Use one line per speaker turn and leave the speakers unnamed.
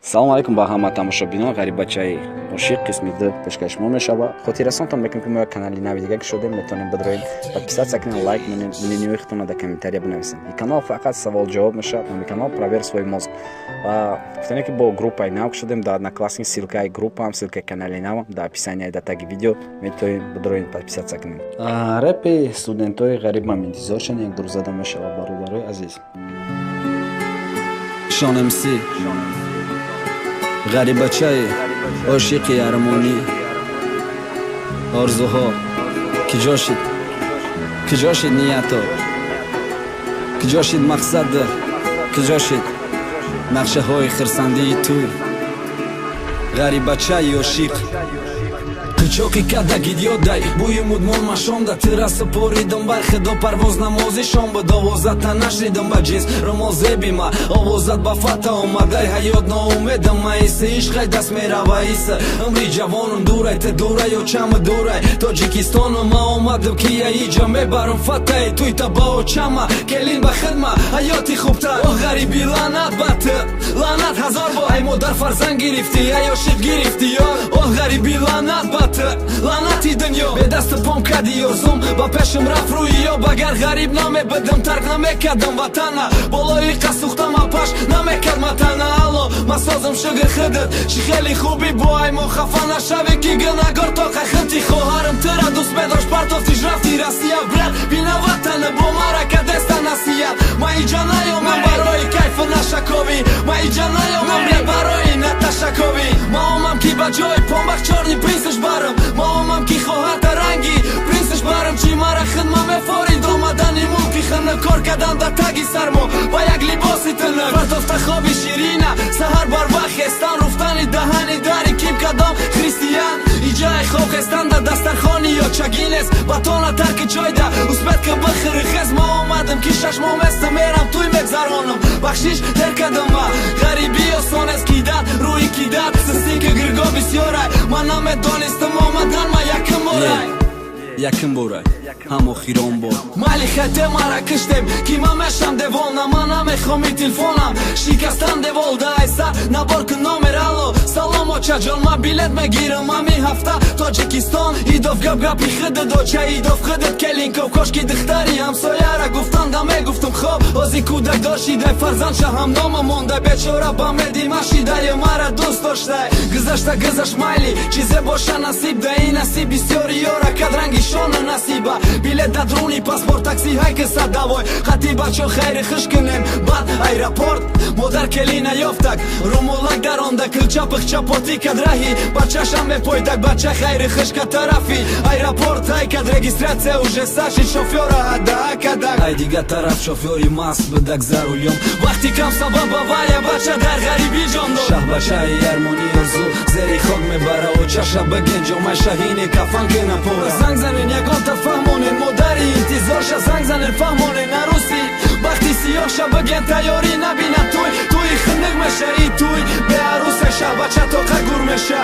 салом алейкум ба ҳама тамошобинон. ғарибачаи ошиқ қисми 2 пешкаш мо мешава. хотирасонтон мекунем ки мо як канали нави дига шудем, метавонем бидроем, подписаться канал, лайк мнение ихтона да комментария бинависем. И канал фақат савол ҷавоб мешавад, ҳамин канал провер свой мозг. Ва гуфтане ки бо группаи нав шудем, да одноклассник, ссылкаи группаам, ссылкаи канали нав да описание да таги видео, метавонем бидроем, подписаться канал. Рэпи студентои ғариб мам интизор шен як дур зада мешава бародарои азиз.
Шон МС ғарибачаи ошиқи армонӣ орзуҳо киҷо шид ниято, киҷо шид мақсада, киҷо шид нақшаҳои хирсандии туй. ғарибачаи ошиқ қичоқи кадагид ёдай бӯи мудмон машонда тираса поридам бархидо парвоз намози шом ба довозата нашридам ба ҷиз ромол зебима овозат ба фата омадай ҳаёт ноумедам маиса ишқай даст мерава иса умри ҷавонам дурай те дурай ё чама дурай тоҷикистону ма омадам ки я иҷа мебарам фатаи туй табао чама келин ба хидма ҳаёти хубтар о ғариби лаънат ба ты лаънат ҳазор бор ай модар фарзанд гирифтӣ ай ошиқ гирифтӣ ёр о ғариби лаънат ба лаънати дунё бедасту пом кади ёрзум ба пешам рафт рӯи ёб агар ғариб намебидам тарк намекардам ватана болои қасухтама паш намекард матана алло масозам шугр хидит чи хели хуби бо ай мо хафа нашаве ки гунагор то қайхинти хоҳарам тира дӯст медошт партофтиш рафти россия брат бина ватана бо марака деста насият ма иҷа наёмам барои кайфу нашаковӣ ма иҷа наёмам ре барои наташаковӣ ма омам ки ба ҷои помбах чорни принсиш барам ма омам ки хоҳата ранги принсиш барам чи мара хидма мефорид омадани мулки хина кор кардан да таги сармо ба як либоси тинак партофта хоби ширина саҳар барвақт хестан руфтани даҳани дари ким кадом християн иҷаи хоб хестан да дастархони ё чагинес батона тарки чойда успетка бихири хез ма омадам ки 6 моҳ места мерам туй мегзаронам бахшиш тер кадам ма ғарибӣ осонест кидан рӯи кидан сисики гирго бисёрай ман намедонистам омадан ма яким борай яким борай ҳамо хирон бор майли хате мара киштем ки ман мешам девона ман намехоми телефонам шикастан девол да айса набор кун номер алло салом очаҷон ма билет мегирам ҳамин ҳафта тоҷикистон идов гап-гапи хидит доча идов хидит келинков кошки духтари ҳамсояра гуфтан да мегуфтам хоб ози кӯдак дошидай фарзандша ҳамнома мондай бечора ба меди машидае мара дӯст доштай гузашта майли чизе боша насиб да ин насиб бисёри ёра кадранги шона насиба билет дадруни паспорт такси ҳайкиса давой хати бачо хайри хиш кунем бад аэропорт модар келина ёфтак румолак даронда килча пихча поти кадраҳи бачашам мепойдак бача хайри хишка тарафи аэропорт ҳайкад регистратсия уже саши шофёра ҳадакадак ай дига тараф шофёри маст бидак зарулём вақти кам сабаб авария бача дар ғарибӣ ҷон дод шаҳбачаи армонӣ орзу зери хок мебара очаша бигенҷомай шаҳини кафан кена пора занг занен ягонта фаҳмонен модари интизорша занг занен фаҳмонен аруси вақти сиёҳша биген тайёрӣ набина туй туи хиндик меша и туй беарусаша бача тоқа гур меша